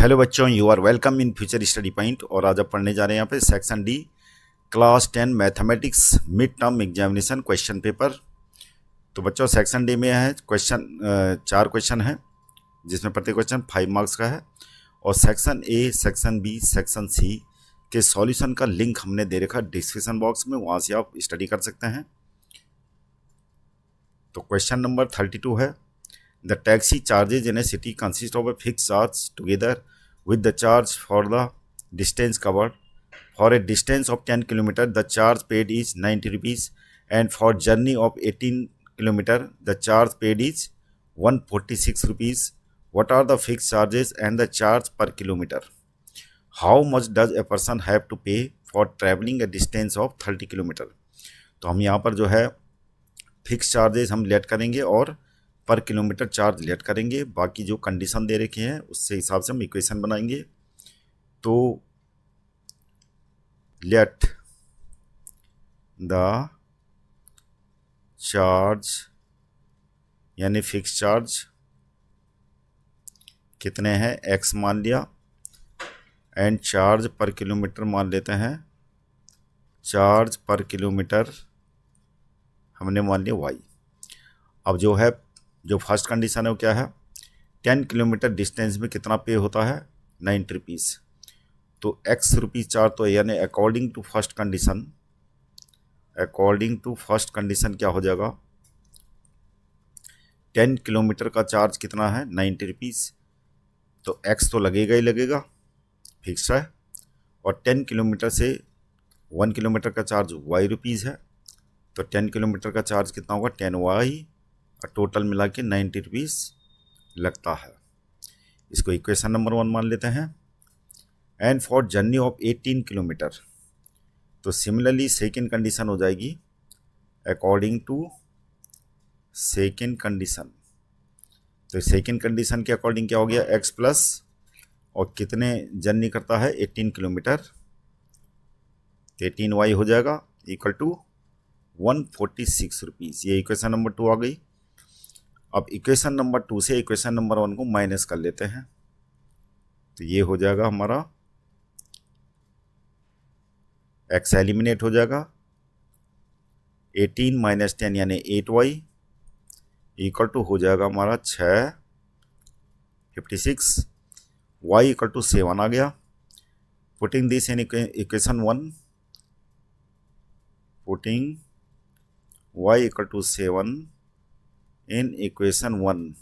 Hello बच्चों, you are welcome in future study point. और आज आप पढ़ने जा रहे हैं यहाँ पे section D class 10 mathematics mid term examination question paper. तो बच्चों सेक्शन डी में है क्वेश्चन, 4 क्वेश्चन है जिसमें प्रत्येक क्वेश्चन 5 मार्क्स का है। और section A, section B, section C के सॉल्यूशन का लिंक हमने दे रखा डिस्क्रिप्शन बॉक्स में, वहाँ से आप स्टडी कर सकते हैं। तो क्वेश्चन नंबर 32 है, The taxi charges in a city consist of a fixed charge together with the charge for the distance covered. For a distance of 10 km, the charge paid is 90 rupees, and for journey of 18 km, the charge paid is 146 rupees. What are the fixed charges and the charge per kilometer? How much does a person have to pay for traveling a distance of 30 km? तो हम यहाँ पर जो है fix charges हम late करेंगे और पर किलोमीटर चार्ज लेट करेंगे। बाकी जो कंडीशन दे रखे हैं उससे हिसाब से हम इक्वेशन बनाएंगे। तो लेट द चार्ज यानी फिक्स चार्ज कितने हैं, x मान लिया, एंड चार्ज पर किलोमीटर मान लेते हैं, चार्ज पर किलोमीटर हमने मान लिया y। अब जो फर्स्ट कंडीशन है वो क्या है, 10 किलोमीटर डिस्टेंस में कितना पे होता है, 90 रुपीज़। तो x रुपीज़ चार्ज तो यानी अकॉर्डिंग टू फर्स्ट कंडीशन क्या हो जाएगा, 10 किलोमीटर का चार्ज कितना है, 90 रुपीज़। तो x तो लगेगा ही लगेगा, फिक्स है। और 10 किलोमीटर से 1 किलोमीटर का चार्ज y रुपीज़ है। तो 10 किलोमीटर का चार्ज कितना होगा, 10y, और टोटल मिला के 90 रुपीज़ लगता है। इसको इक्वेशन नंबर 1 मान लेते हैं। And for journey of 18 kilometre, तो सिमिलरली सेकेंड कंडीशन हो जाएगी अकॉर्डिंग टू सेकेंड कंडीशन। तो सेकेंड कंडीशन के अकॉर्डिंग क्या हो गया, x प्लस और कितने जर्नी करता है, 18 किलोमीटर, 18y हो जाएगा इक्वल टू 146 रुपीज़। ये इक्वेशन नंबर 2 आ गई। अब इक्वेशन नंबर 2 से इक्वेशन नंबर 1 को माइनस कर लेते हैं। तो ये हो जाएगा हमारा x एलिमिनेट हो जाएगा, 18 माइनस 10 यानी 8y इक्वल टू हो जाएगा हमारा 656, y इक्वल टू 7 आ गया। Putting this in equation 1, putting y equal to 7 in equation 1।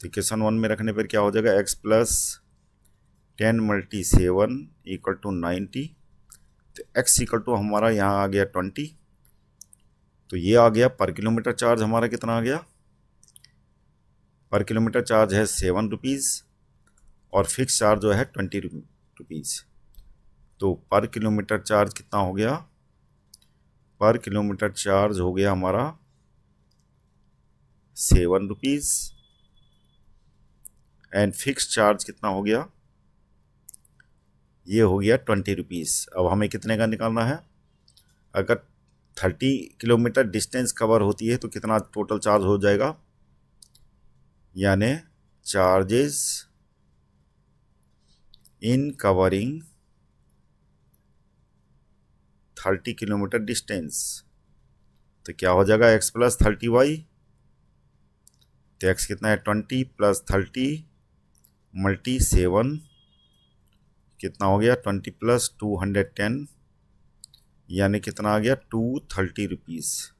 तो इक्वेशन 1 में रखने पर क्या हो जाएगा, x plus 10 multi 7 equal to 90। तो x इक्वल टू हमारा यहाँ आ गया 20। तो ये आ गया पर किलोमीटर चार्ज हमारा कितना आ गया, पर किलोमीटर चार्ज है 7 रुपीज़ और फिक्स चार्ज जो है 20 रुपीज़। तो पर किलोमीटर चार्ज कितना हो गया, पर किलोमीटर चार्ज हो गया हमारा 7 रुपीज़, एंड फिक्स चार्ज कितना हो गया, ये हो गया 20 रुपीज़। अब हमें कितने का निकालना है, अगर 30 किलोमीटर डिस्टेंस कवर होती है तो कितना टोटल चार्ज हो जाएगा, यानी चार्जेस इन कवरिंग 30 किलोमीटर डिस्टेंस। तो क्या हो जाएगा, x प्लस 30y। तो x कितना है, 20 प्लस 30 मल्टी 7 कितना हो गया, 20 प्लस 210 यानी कितना आ गया, 230 रुपीज़।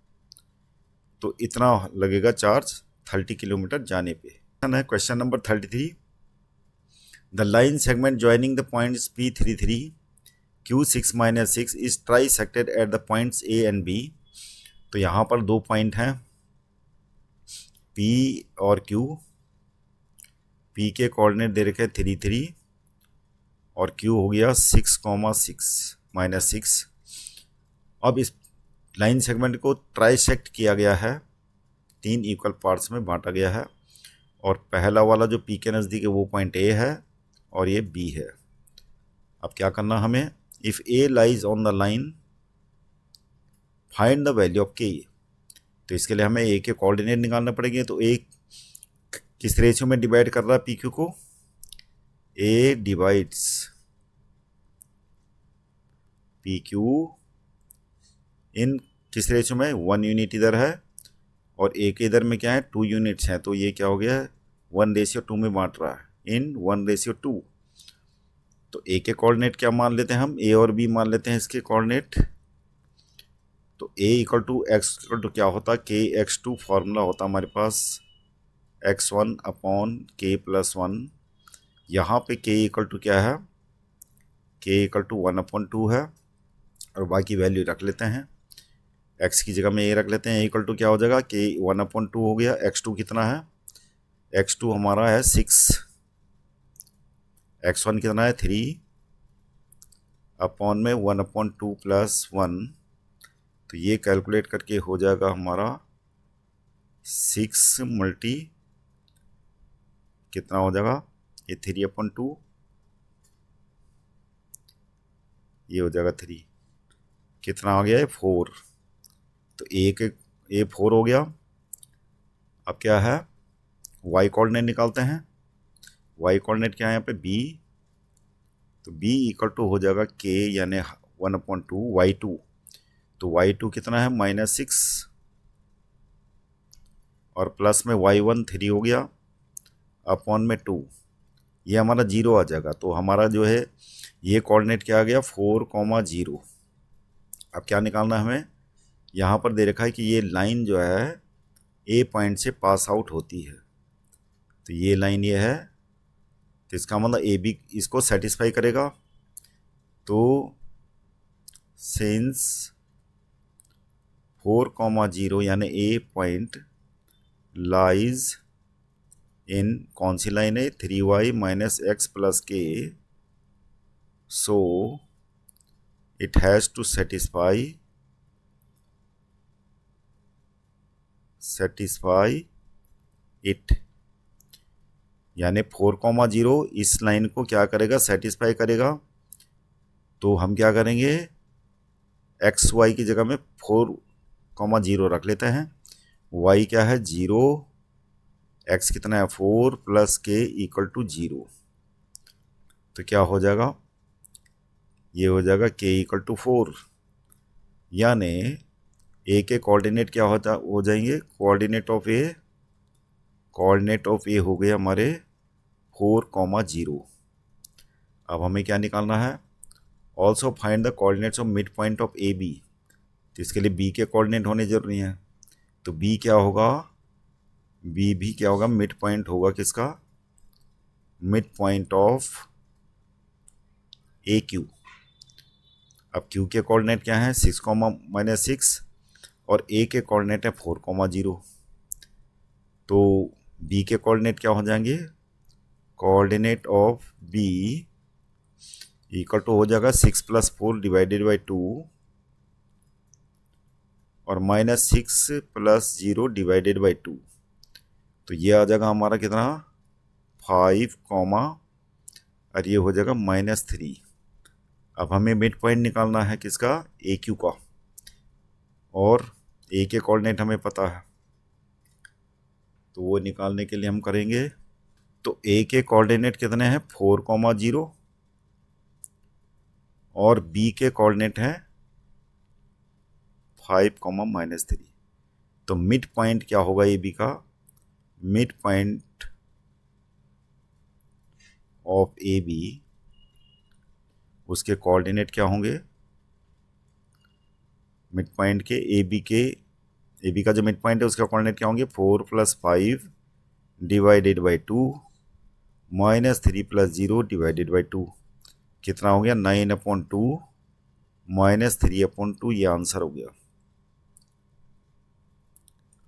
तो इतना लगेगा चार्ज 30 किलोमीटर जाने पे। Question number 33, the line segment joining the points P33 Q6 minus 6 is trisected at the points A and B। तो यहाँ पर 2 पॉइंट हैं P और Q। P के कोऑर्डिनेट दे रखे 33 और Q हो गया 6,6 माइनस 6। अब इस लाइन सेगमेंट को ट्राइसेक्ट किया गया है, 3 इक्वल पार्ट्स में बांटा गया है। और पहला वाला जो P के नज़दीक है वो पॉइंट A है और ये B है। अब क्या करना हमें, if A lies on the line find the value of K। तो इसके लिए हमें A के कोऑर्डिनेट निकालना पड़ेंगे। तो A किस रेशियो में डिवाइड कर रहा है PQ को, ए डिवाइड्स पी क्यू इन किस रेशियो में, 1 यूनिट इधर है और ए के इधर में क्या है, 2 यूनिट्स हैं, तो ये क्या हो गया, 1:2 में बांट रहा है, इन 1:2। तो ए के कोऑर्डिनेट क्या मान लेते हैं हम, ए और बी मान लेते हैं इसके कोऑर्डिनेट। तो a equal to x equal to क्या होता है, के एक्स टू फॉर्मूला होता हमारे पास x1 अपॉन के प्लस 1। यहाँ पे k इक्वल टू क्या है, k इक्वल टू 1/2 है और बाकी वैल्यू रख लेते हैं, x की जगह में a रख लेते हैं, इक्वल टू क्या हो जाएगा, k 1/2 हो गया। x2 कितना है, x2 हमारा है 6, x1 कितना है 3 अपॉन में 1/2 प्लस 1, तो ये कैलकुलेट करके हो जाएगा हमारा 6 मल्टी कितना हो जाएगा, ये 3/2, ये हो जाएगा 3, कितना आ गया है 4, तो ए 4 हो गया। अब क्या है, y कोऑर्डिनेट निकालते हैं, y कोऑर्डिनेट क्या है यहाँ पे b, तो b इक्वल टू हो जाएगा k यानी 1/2 y2, तो y2 कितना है -6 और प्लस में y1 3 हो गया अपॉन में 2, ये हमारा 0 आ जाएगा। तो हमारा जो है ये कोऑर्डिनेट क्या आ गया 4,0। अब क्या निकालना है हमें, यहाँ पर दे रखा है कि ये लाइन जो है ए पॉइंट से पास आउट होती है, तो ये लाइन ये है, तो इसका मतलब ए बी इसको सेटिस्फाई करेगा। तो सिंस 4,0 यानी ए पॉइंट लाइज इन कौन सी लाइन है, 3y minus x plus k, so it has to satisfy it, यानी 4,0 इस लाइन को क्या करेगा, सेटिस्फाई करेगा। तो हम क्या करेंगे, एक्स वाई की जगह में 4,0 रख लेते हैं, y क्या है 0, x कितना है 4 प्लस के इक्वल टू 0, तो क्या हो जाएगा, ये हो जाएगा k इक्वल टू 4, यानी a के कोऑर्डिनेट क्या हो जाएंगे, कोऑर्डिनेट ऑफ ए हो गए हमारे 4,0। अब हमें क्या निकालना है, also find the coordinates of mid point of A B, तो इसके लिए b के कोऑर्डिनेट होने जरूरी हैं। तो b क्या होगा, b भी क्या होगा, मिड पॉइंट होगा किसका, mid point of A Q. अब q के कोऑर्डिनेट क्या है 6,-6 और a के कोऑर्डिनेट है 4,0, तो b के कोऑर्डिनेट क्या हो जाएंगे, coordinate of b equal to हो जाएगा 6 + 4 डिवाइडेड बाई 2 और -6 + 0 डिवाइडेड बाई 2, तो ये आ जाएगा हमारा कितना 5, और ये हो जाएगा -3। अब हमें मिड पॉइंट निकालना है किसका, ए क्यू का, और ए के कोऑर्डिनेट हमें पता है, तो वो निकालने के लिए हम करेंगे, तो ए के कोऑर्डिनेट कितने हैं 4,0 और बी के कोऑर्डिनेट हैं 5, -3, तो मिड पॉइंट क्या होगा ए बी का, mid point of A B, उसके कोऑर्डिनेट क्या होंगे, मिड पॉइंट के ए बी का जो मिड पॉइंट है उसका कोऑर्डिनेट क्या होंगे, 4 + 5 डिवाइडेड बाई 2 -3 + 0 डिवाइडेड बाई 2, कितना हो गया 9/2 -3/2, ये आंसर हो गया।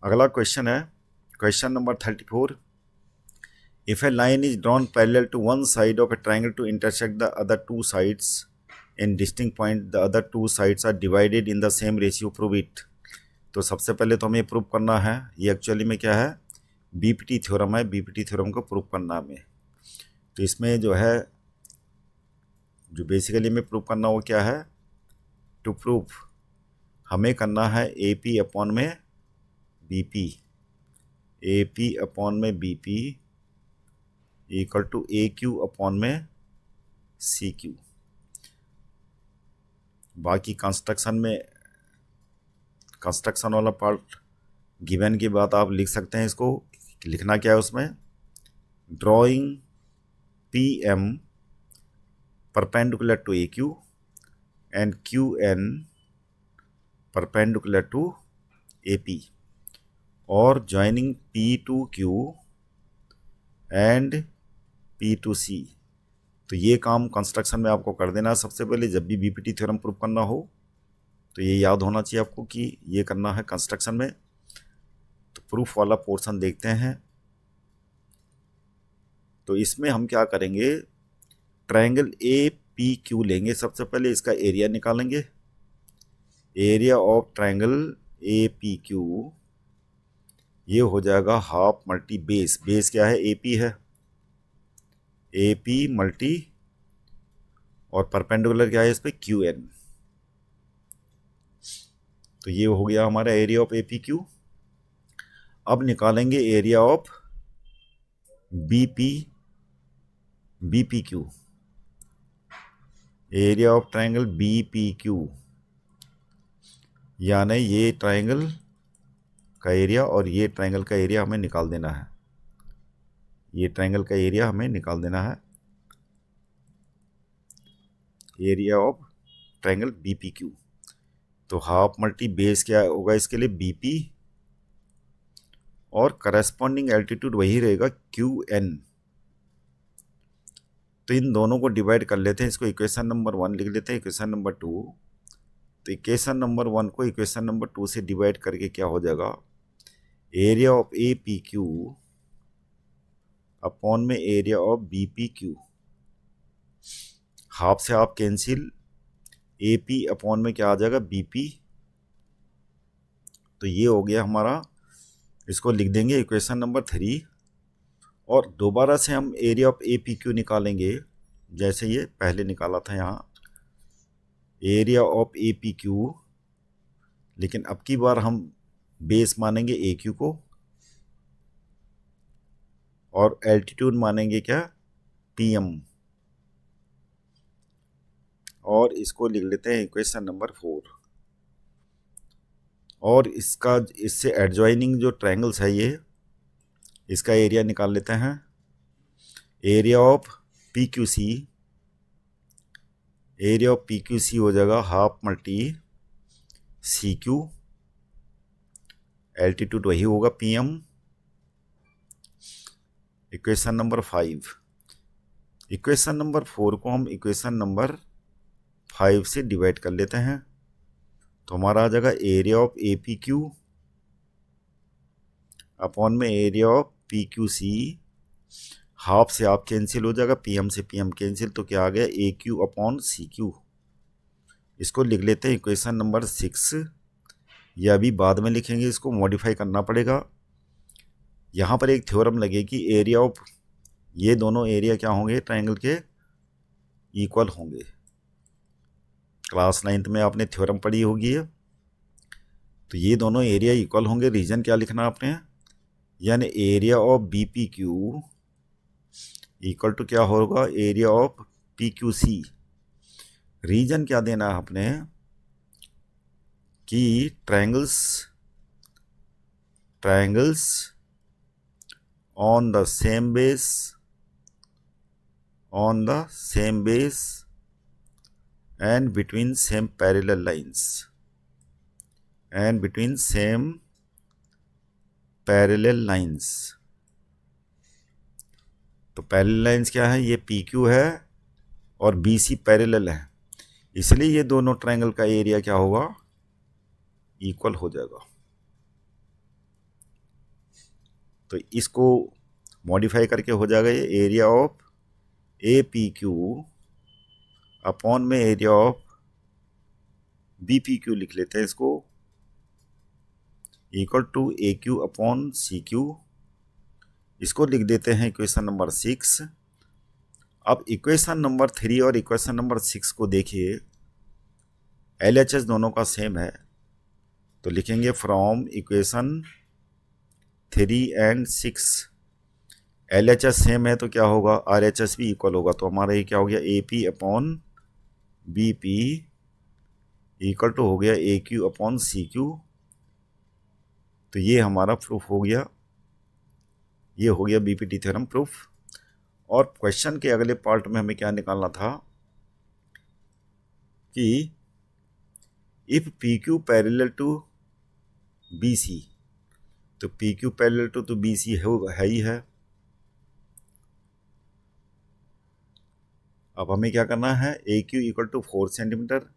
अगला क्वेश्चन है question number 34, if a line is drawn parallel to one side of a triangle to intersect the other two sides in distinct point, the other two sides are divided in the same ratio, prove it. तो सबसे पहले तो हमें prove करना है, ये actually में क्या है बीपीटी थ्योरम है, बीपीटी थ्योरम को प्रूव करना हमें। तो इसमें जो है जो बेसिकली में प्रूव करना वो क्या है, टू प्रूव हमें करना है ए पी अपॉन में B P, A P upon में B P equal to A Q upon में सी क्यू। बाकी कंस्ट्रक्शन वाला पार्ट गिवन के बाद आप लिख सकते हैं। इसको लिखना क्या है उसमें, drawing P M perpendicular to A Q and Q N perpendicular to A P और joining P to Q and P to C. तो ये काम कंस्ट्रक्शन में आपको कर देना है सबसे पहले। जब भी बीपीटी थ्योरम प्रूव करना हो तो ये याद होना चाहिए आपको कि ये करना है कंस्ट्रक्शन में। तो प्रूफ वाला पोर्शन देखते हैं। तो इसमें हम क्या करेंगे, ट्रायंगल ए पी क्यू लेंगे। सबसे पहले इसका एरिया निकालेंगे। Area of triangle A P Q ये हो जाएगा हाफ मल्टी बेस। बेस क्या है, ए पी है, ए पी मल्टी और परपेंडिकुलर क्या है इस पे, क्यू एन। तो ये हो गया हमारा area of A P Q. अब निकालेंगे area of B P Q. Area of triangle B P Q यानी ये ट्रायंगल का एरिया और ये ट्रायंगल का एरिया हमें निकाल देना है। ये ट्रायंगल का एरिया हमें निकाल देना है, area of triangle B P Q. तो हाफ मल्टी बेस क्या होगा इसके लिए, बी पी, और करस्पॉन्डिंग एल्टीट्यूड वही रहेगा क्यू एन। तो इन दोनों को डिवाइड कर लेते हैं। इसको इक्वेशन नंबर 1 लिख लेते हैं, इक्वेशन नंबर 2। तो इक्वेशन नंबर 1 को इक्वेशन नंबर 2 से डिवाइड करके क्या हो जाएगा, area of A P Q upon में area of B P Q. Half से half cancel, A P upon में क्या आ जाएगा, बी पी। तो ये हो गया हमारा। इसको लिख देंगे इक्वेशन नंबर 3 और दोबारा से हम area of A P Q निकालेंगे जैसे ये पहले निकाला था यहाँ, area of A P Q. लेकिन अब की बार हम बेस मानेंगे ए क्यू को और एल्टीट्यूड मानेंगे क्या, पी एम। और इसको लिख लेते हैं इक्वेशन नंबर 4। और इससे एडजॉइनिंग जो ट्रायंगल्स है ये, इसका एरिया निकाल लेते हैं। Area of P Q C, area of P Q C हो जाएगा half multi C Q, altitude वही होगा P M. Equation number 5, equation number 4 को हम इक्वेशन नंबर 5 से डिवाइड कर लेते हैं। तो हमारा आ जाएगा area of A P Q upon में area of P Q C. Half से हाफ कैंसिल हो जाएगा, पी एम से पी एम कैंसिल, तो क्या आ गया, A Q upon C Q. इसको लिख लेते हैं इक्वेशन नंबर 6। यह अभी बाद में लिखेंगे, इसको मॉडिफाई करना पड़ेगा। यहाँ पर एक थ्योरम लगेगी, एरिया ऑफ, ये दोनों एरिया क्या होंगे ट्रायंगल के, इक्वल होंगे। क्लास 9th में आपने थ्योरम पढ़ी होगी। तो ये दोनों एरिया इक्वल होंगे। रीजन क्या लिखना आपने, यानी area of B P Q equal to क्या होगा, area of P Q C. Reason क्या देना है आपने कि triangles on the same base and between same parallel lines तो पैरेलल लाइंस क्या है, ये पी क्यू है और बी सी पैरेलल है, इसलिए ये दोनों ट्रायंगल का एरिया क्या होगा, इक्वल हो जाएगा। तो इसको मॉडिफाई करके हो जाएगा ये area of A P Q upon में area of B P Q लिख लेते हैं इसको, equal to A Q upon C Q. इसको लिख देते हैं इक्वेशन नंबर 6। अब इक्वेशन नंबर 3 और इक्वेशन नंबर 6 को देखिए, LHS दोनों का सेम है। तो लिखेंगे from equation 3 and 6 LHS same है तो क्या होगा, RHS भी इक्वल होगा। तो हमारा ये क्या हो गया, AP upon BP equal to हो गया AQ अपॉन CQ। तो ये हमारा प्रूफ हो गया, ये हो गया BPT थ्योरम प्रूफ। और क्वेश्चन के अगले पार्ट में हमें क्या निकालना था कि if PQ parallel to BC, तो PQ पैरेलल टू तो BC है ही है। अब हमें क्या करना है, AQ इक्वल टू 4 सेंटीमीटर।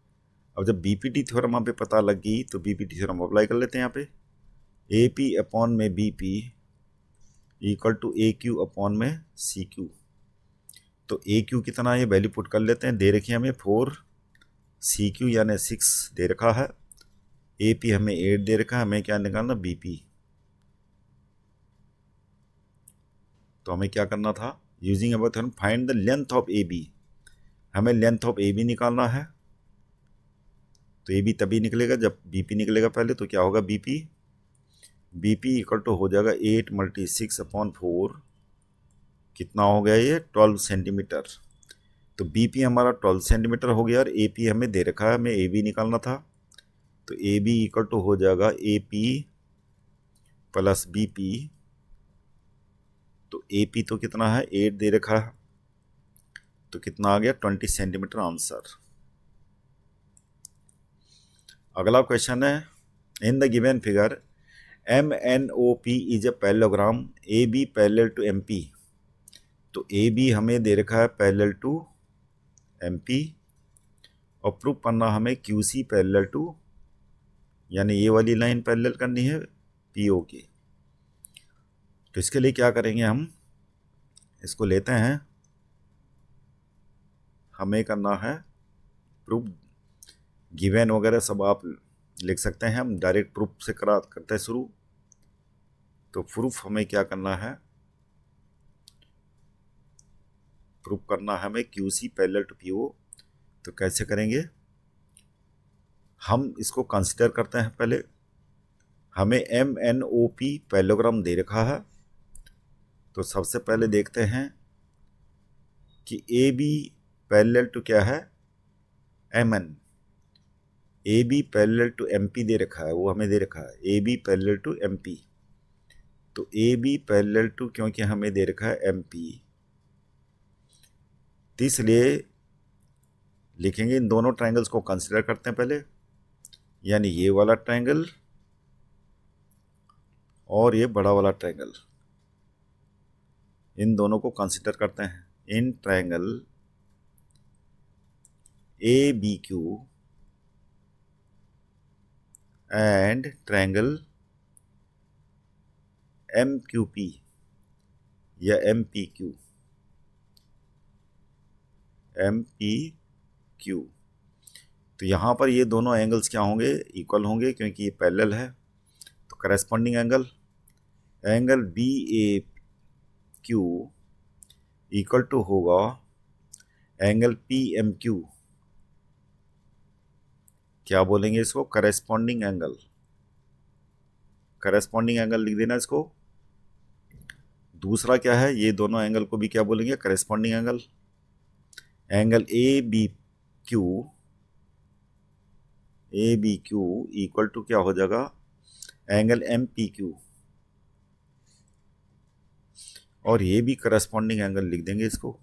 अब जब BPT थ्योरम यहाँ पे पता लग गई तो BPT थ्योरम अप्लाई कर लेते हैं। यहाँ पे AP अपॉन में BP equal to AQ upon में CQ। तो AQ कितना, ये वैल्यू पुट कर लेते हैं। दे रखी है हमें 4, CQ यानी 6 दे रखा है, AP हमें 8 दे रखा है। हमें क्या निकालना, BP। तो हमें क्या करना था, using about theorem find the length of AB। हमें लेंथ ऑफ AB निकालना है। तो AB तभी निकलेगा जब BP निकलेगा पहले। तो क्या होगा, BP इक्वल टू हो जाएगा 8 × 6 अपॉन 4, कितना हो गया ये, 12 सेंटीमीटर। तो BP हमारा 12 सेंटीमीटर हो गया और AP हमें दे रखा है, हमें AB निकालना था। तो AB इक्वल टू हो जाएगा AP प्लस BP। तो AP तो कितना है, 8 दे रखा है, तो कितना आ गया, 20 सेंटीमीटर आंसर। अगला क्वेश्चन है, in the given figure MNOP is a parallelogram AB parallel to MP। तो AB हमें दे रखा है पैरेलल टू MP, और प्रूफ करना हमें QC पैरेलल टू, यानी ये वाली लाइन पैरेलल करनी है PO की। तो इसके लिए क्या करेंगे, हम इसको लेते हैं, हमें करना है प्रूफ। गिवन वगैरह सब आप लिख सकते हैं, हम डायरेक्ट प्रूफ से करते हैं शुरू। तो प्रूफ हमें क्या करना है, प्रूफ करना है हमें QC पैरेलल टू PO। तो कैसे करेंगे, हम इसको कंसिडर करते हैं पहले। हमें MNOP पैरेललोग्राम दे रखा है। तो सबसे पहले देखते हैं कि AB पैरेलल टू क्या है, MN। AB parallel to MP दे रखा है, वो हमें दे रखा है AB पैरेलल टू MP। तो AB पैरेलल टू, क्योंकि हमें दे रखा है MP, तो इसलिए लिखेंगे इन दोनों ट्रायंगल्स को कंसिडर करते हैं पहले, यानी ये वाला ट्रायंगल और ये बड़ा वाला ट्रायंगल, इन दोनों को कंसिडर करते हैं। In triangle ABQ and triangle MQP या MPQ। तो यहाँ पर ये दोनों एंगल्स क्या होंगे, इक्वल होंगे, क्योंकि ये पैरेलल है। तो corresponding angle BAQ equal to होगा एंगल PMQ। क्या बोलेंगे इसको, करस्पॉन्डिंग एंगल लिख देना इसको। दूसरा क्या है, ये दोनों एंगल को भी क्या बोलेंगे, corresponding angle ABQ equal to क्या हो जाएगा, एंगल MPQ। और ये भी करस्पॉन्डिंग एंगल लिख देंगे इसको।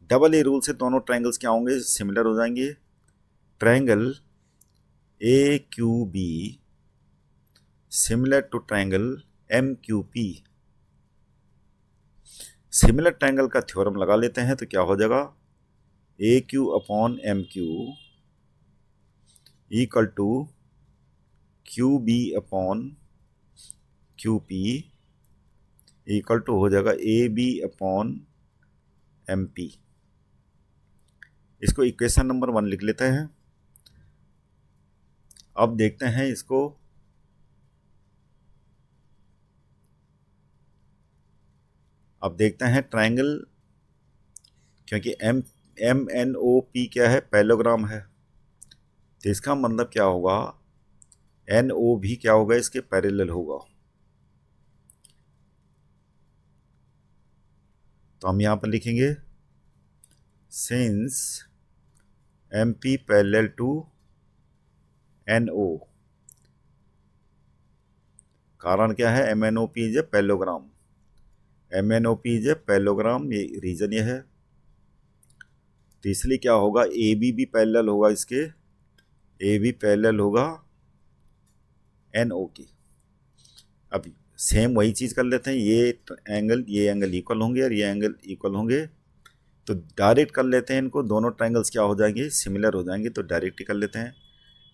डबल ए रूल से दोनों ट्रायंगल्स क्या होंगे, सिमिलर हो जाएंगे। Triangle AQB similar to triangle MQP। Similar triangle का थ्योरम लगा लेते हैं। तो क्या हो जाएगा, AQ upon MQ equal to QB upon QP equal to हो जाएगा AB अपॉन MP। इसको इक्वेशन नंबर 1 लिख लेते हैं। अब देखते हैं इसको, अब देखते हैं ट्रायंगल, क्योंकि MNOP क्या है, पैरेललोग्राम है। तो इसका मतलब क्या होगा, NO भी क्या होगा, इसके पैरेलल होगा। तो हम यहाँ पर लिखेंगे since MP parallel to NO, कारण क्या है, MNOP is a parallelogram, MNOP is a parallelogram, ये रीजन ये है। तो इसलिए क्या होगा, AB भी पैरेलल होगा इसके, AB पैरेलल होगा NO की। अब सेम वही चीज़ कर लेते हैं, ये एंगल इक्वल होंगे और ये एंगल इक्वल होंगे, तो डायरेक्ट कर लेते हैं इनको, दोनों ट्रायंगल्स क्या हो जाएंगे, सिमिलर हो जाएंगे, तो डायरेक्ट ही कर लेते हैं।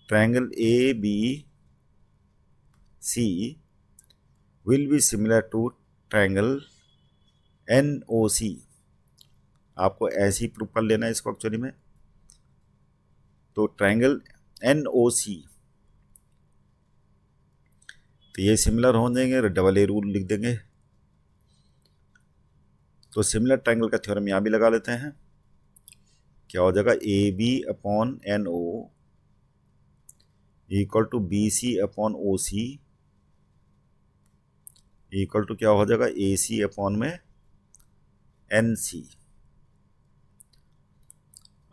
Triangle ABC will be similar to triangle NOC। आपको ऐसे ही प्रूव कर लेना है इसको एक्चुअली में। तो ट्रायंगल NOC, तो ये सिमिलर हो जाएंगे, डबल ए रूल लिख देंगे। तो सिमिलर ट्रायंगल का थ्योरम यहाँ भी लगा लेते हैं। क्या हो जाएगा, AB/NO equal to BC/OC equal to क्या हो जाएगा, AC/NC।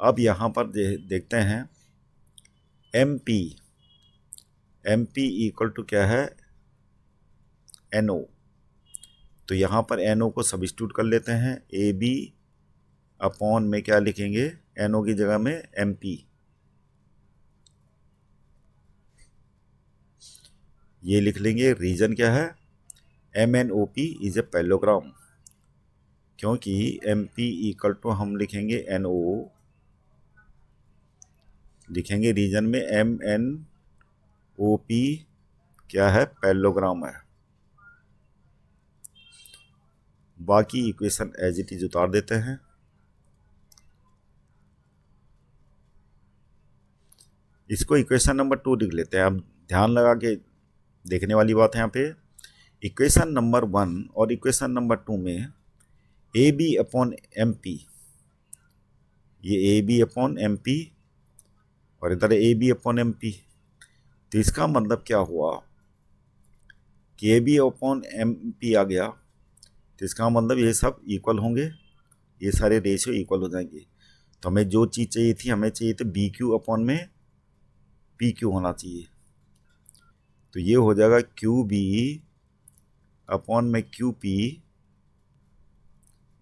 अब यहाँ पर देखते हैं MP इक्वल टू क्या है, NO। तो यहाँ पर NO को सब्स्टिट्यूट कर लेते हैं, AB/ में क्या लिखेंगे, NO की जगह में MP। ये लिख लेंगे, रीजन क्या है, MNOP इज ए पैरेललोग्राम, क्योंकि MP इक्वल टू हम लिखेंगे NO, लिखेंगे रीजन में MNOP क्या है, पैरेललोग्राम है। बाकी इक्वेशन एज इट इज उतार देते हैं। इसको इक्वेशन नंबर 2 लिख लेते हैं। अब ध्यान लगा के देखने वाली बात है यहाँ पे, इक्वेशन नंबर 1 और इक्वेशन नंबर 2 में AB/MP, ये AB/MP और इधर AB/MP। तो इसका मतलब क्या हुआ कि AB/MP आ गया, तो इसका मतलब ये सब इक्वल होंगे, ये सारे रेशियो इक्वल हो जाएंगे। तो हमें जो चीज़ चाहिए थी, हमें चाहिए था BQ/PQ होना चाहिए। तो ये हो जाएगा QB/QP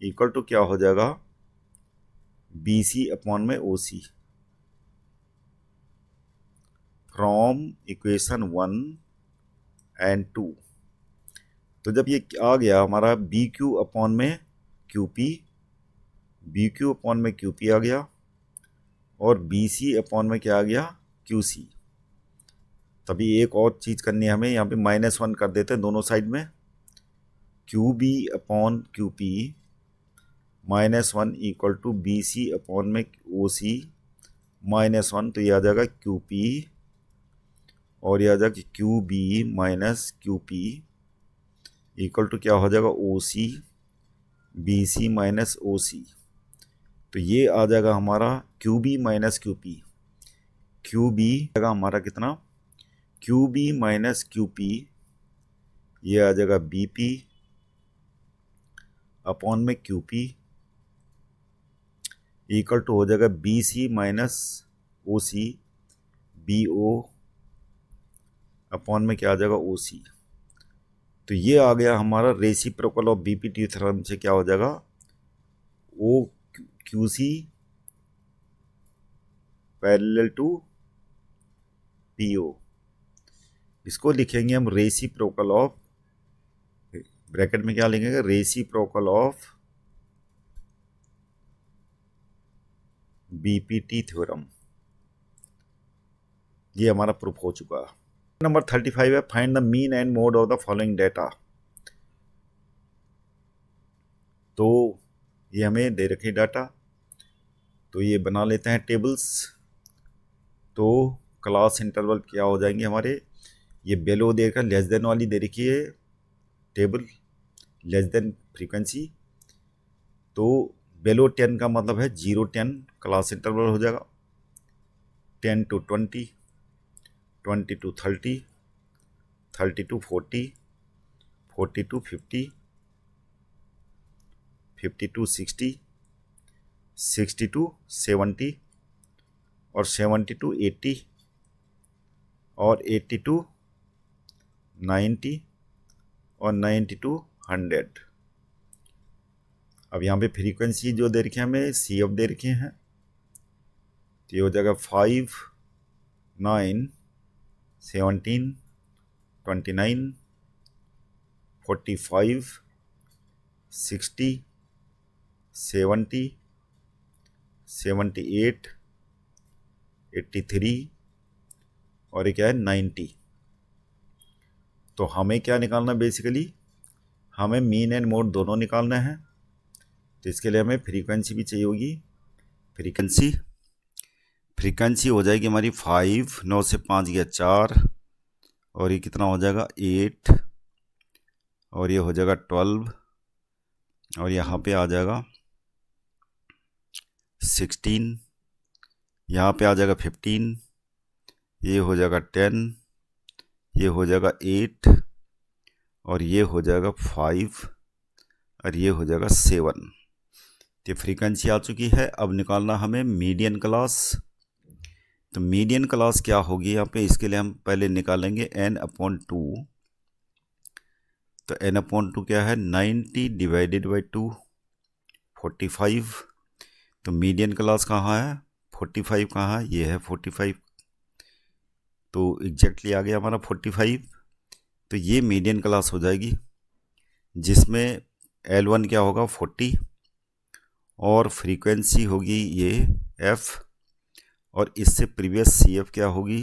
इक्वल टू क्या हो जाएगा, BC/OC फ्रॉम इक्वेशन 1 एंड 2। तो जब ये आ गया हमारा BQ/QP आ गया, और BC/ क्या आ गया, QC। तभी एक और चीज़ करनी है हमें, यहाँ पे -1 कर देते हैं दोनों साइड में, QB/QP -1 इक्वल टू BC/OC -1। तो ये आ जाएगा QP और ये आ जाएगा QB - QP इक्वल टू क्या हो जाएगा, OC BC - OC। तो ये आ जाएगा हमारा QB - QP जाएगा हमारा कितना, QB - QP, ये आ जाएगा BP/में QP इक्वल टू हो जाएगा BC - OC BO/ में क्या आ जाएगा, OC। तो ये आ गया हमारा रेसिप्रोकल ऑफ BPT थ्योरम से क्या हो जाएगा, OQC पैरेलल टू PO। इसको लिखेंगे हम रेसिप्रोकल ऑफ, ब्रैकेट में क्या लिखेंगे, रेसिप्रोकल ऑफ BPT थ्योरम। ये हमारा प्रूफ हो चुका है। नंबर 35 है, find the mean and mode of the following data. तो ये हमें दे रखे डाटा, तो ये बना लेते हैं टेबल्स। तो क्लास इंटरवल क्या हो जाएंगे हमारे, ये बेलो देकर लेस देन वाली दे रखी है टेबल, लेस देन फ्रीक्वेंसी। तो बेलो 10 का मतलब है 0-10 क्लास इंटरवल हो जाएगा, 10 to 20, 20 to 30, 30 to 40, 40 to 50, 50 to 60, 60 to 70 और 70 to 80 और 80 to 90 और 90 to 100। अब यहाँ पे फ्रीक्वेंसी जो दे रखे हैं हमें CF दे रखे हैं, तो ये हो जाएगा 5, 9, 17, 29, 45, 60, 70, 78, 83 और ये क्या है 90। तो हमें क्या निकालना है बेसिकली, हमें मीन एंड मोड दोनों निकालना है। तो इसके लिए हमें फ्रीक्वेंसी भी चाहिए होगी। फ्रीक्वेंसी हो जाएगी हमारी 5, 9 से 5 गया 4 और ये कितना हो जाएगा 8 और ये हो जाएगा 12 और यहाँ पे आ जाएगा 16, यहाँ पे आ जाएगा 15, ये हो जाएगा 10, ये हो जाएगा 8 और ये हो जाएगा 5 और ये हो जाएगा 7। तो फ्रीक्वेंसी आ चुकी है। अब निकालना हमें मीडियन क्लास। तो मीडियन क्लास क्या होगी यहाँ पे, इसके लिए हम पहले निकालेंगे n/2। तो n/2 क्या है 90 डिवाइडेड बाई 2, 45। तो मीडियन क्लास कहाँ है 45, कहाँ है ये है 45। तो एग्जैक्टली आ गया हमारा 45। तो ये मीडियन क्लास हो जाएगी जिसमें L1 क्या होगा 40 और फ्रीक्वेंसी होगी ये f और इससे प्रीवियस CF क्या होगी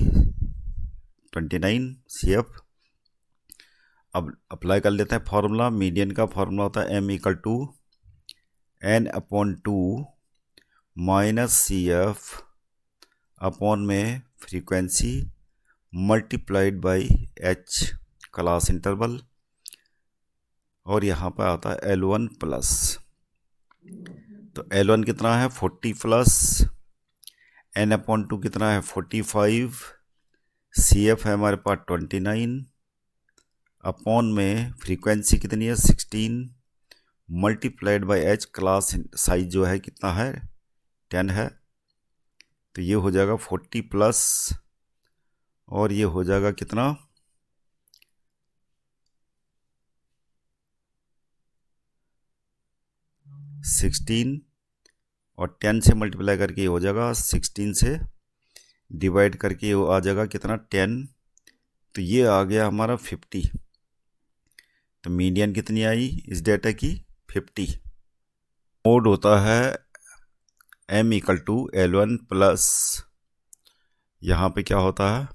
29 CF। अब अप्लाई कर लेते हैं फॉर्मूला। मीडियन का फॉर्मूला होता है m = n/2 minus CF upon में frequency multiplied by h class interval और यहाँ पर आता है L1 प्लस। तो L1 कितना है 40 प्लस n/2 कितना है 45, CF है हमारे पास 29 अपॉन में फ्रीक्वेंसी कितनी है 16 multiplied by h class size जो है कितना है 10 है। तो ये हो जाएगा 40 प्लस और ये हो जाएगा कितना 16 और 10 से मल्टीप्लाई करके ये हो जाएगा 16 से डिवाइड करके ये आ जाएगा कितना 10। तो ये आ गया हमारा 50। तो मीडियन कितनी आई इस डेटा की 50। मोड होता है m = L1 प्लस यहाँ पे क्या होता है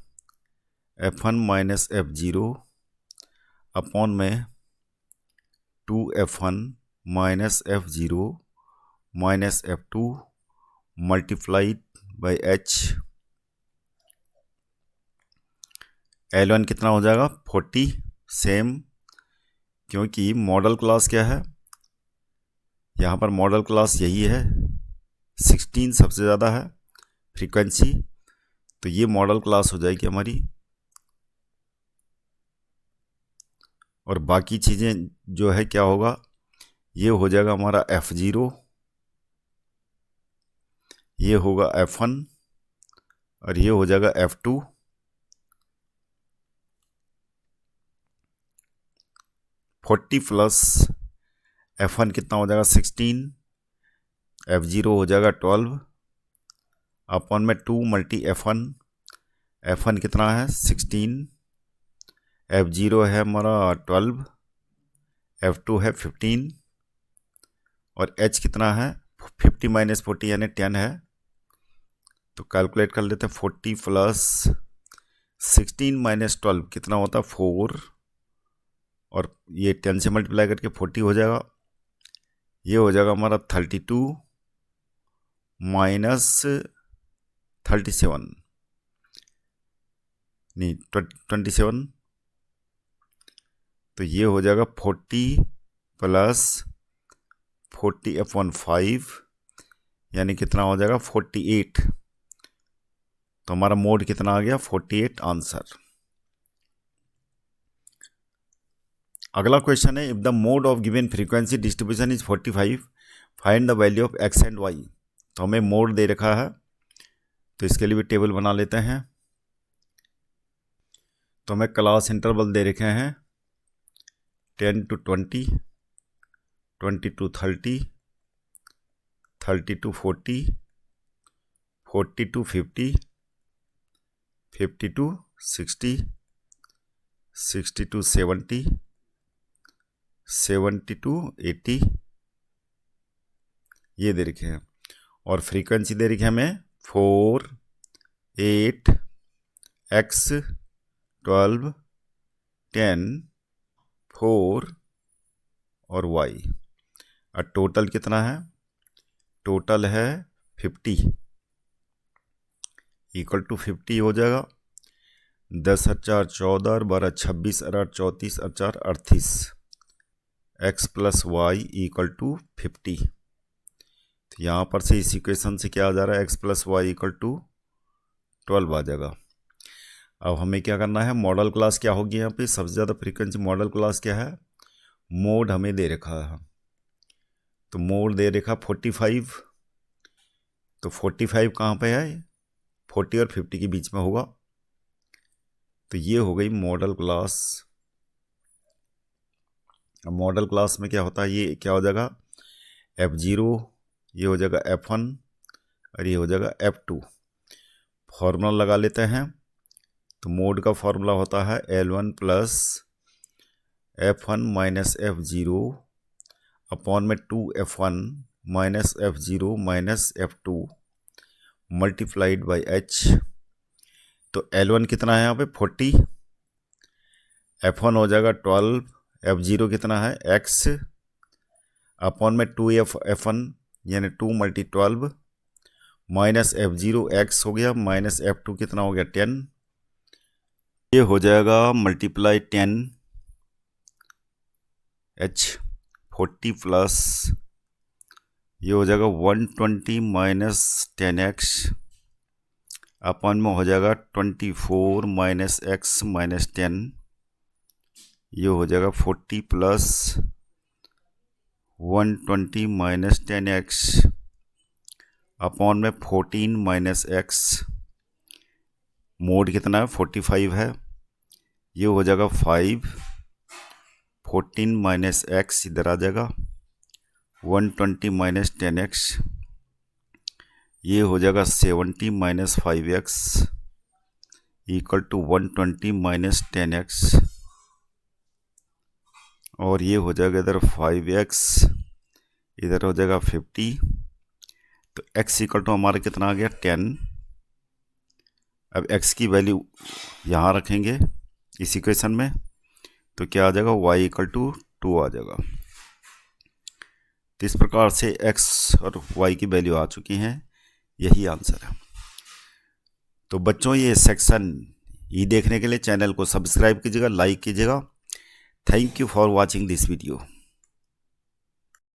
f1 माइनस f0 अपॉन में 2f1 minus f0 minus f2 multiplied by h। L1 कितना हो जाएगा 40 सेम, क्योंकि मॉडल क्लास क्या है यहाँ पर मॉडल क्लास यही है 16 सबसे ज़्यादा है फ्रीक्वेंसी। तो ये मॉडल क्लास हो जाएगी हमारी और बाकी चीज़ें जो है क्या होगा ये हो जाएगा हमारा f0, ये होगा f1 और ये हो जाएगा f2। फोर्टी प्लस f1 कितना हो जाएगा 16, f0 हो जाएगा 12 अपॉन में 2 मल्टी f1। f1 कितना है 16, f0 है हमारा 12, f2 है 15 और h कितना है 50 माइनस 40 यानी 10 है। तो कैलकुलेट कर लेते हैं 40 प्लस 16 माइनस 12 कितना होता है 4 और ये 10 से मल्टीप्लाई करके 40 हो जाएगा। ये हो जाएगा हमारा 32 माइनस 37 नहीं 27। तो ये हो जाएगा 40 प्लस 40/5 यानी कितना हो जाएगा 48। तो हमारा मोड कितना आ गया 48 आंसर। अगला क्वेश्चन है if the mode of given frequency distribution is 45 find the value of x and y. तो हमें मोड दे रखा है, तो इसके लिए भी टेबल बना लेते हैं। तो हमें क्लास इंटरवल दे रखे हैं 10 to 20, 20 to 30, 30 to 40, 40 to 50, 50 to 60, 60 to 70, 70 to 80, ये दे रखे हैं। और फ्रीक्वेंसी दे रखी है हमें 4, 8, X, 12, 10, 4 और Y। और टोटल कितना है? टोटल है 50 इक्वल टू 50 हो जाएगा। 10 और 4 14, 12 26, 8 34, 4 38, x plus y equal to 50। तो यहाँ पर से इस इक्वेशन से क्या आ जा रहा है? X plus y equal to 12 आ जाएगा। अब हमें क्या करना है? मॉडल क्लास क्या होगी यहाँ पे? सबसे ज़्यादा फ्रीक्वेंसी मॉडल क्लास क्या है? मोड हमें दे रखा है, तो मोड दे रखा 45। तो 45 कहाँ पे है? 40 और 50 के बीच में होगा। तो ये हो गई मॉडल क्लास। अब मॉडल क्लास में क्या होता है? ये क्या हो जाएगा? F0, ये हो जाएगा F1 और ये हो जाएगा F2। फॉर्मूला लगा लेते हैं। तो मोड का फॉर्मूला होता है L1 plus F1 minus F0 upon में 2F1 minus F0 minus F2 multiplied by H। तो L1 कितना है यहाँ पे? 40, F1 हो जाएगा 12, F0 कितना है? X अपॉन में 2F1 यानी 2 मल्टी 12 माइनस F0 X हो गया, माइनस F2 कितना हो गया? 10। ये हो जाएगा मल्टीप्लाई 10 H 40 प्लस ये हो जाएगा 120 माइनस 10X अपॉन में हो जाएगा 24 माइनस X माइनस 10। ये हो जाएगा 40 प्लस 120 माइनस 10X अपॉन में 14 माइनस X। मोड कितना है? 45 है। ये हो जाएगा 5, 14 माइनस X इधर आ जाएगा, 120 माइनस 10X। ये हो जाएगा 70 minus 5X equal to 120 minus 10X। और ये हो जाएगा इधर 5X, इधर हो जाएगा 50। तो X इक्वल टू हमारा कितना आ गया? 10। अब X की वैल्यू यहाँ रखेंगे इस इक्वेशन में, तो क्या आ जाएगा? Y इक्वल टू 2 आ जाएगा। तो इस प्रकार से X और Y की वैल्यू आ चुकी हैं। यही आंसर है। तो बच्चों, ये सेक्शन ई देखने के लिए चैनल को सब्सक्राइब कीजिएगा, लाइक कीजिएगा। Thank you for watching this video.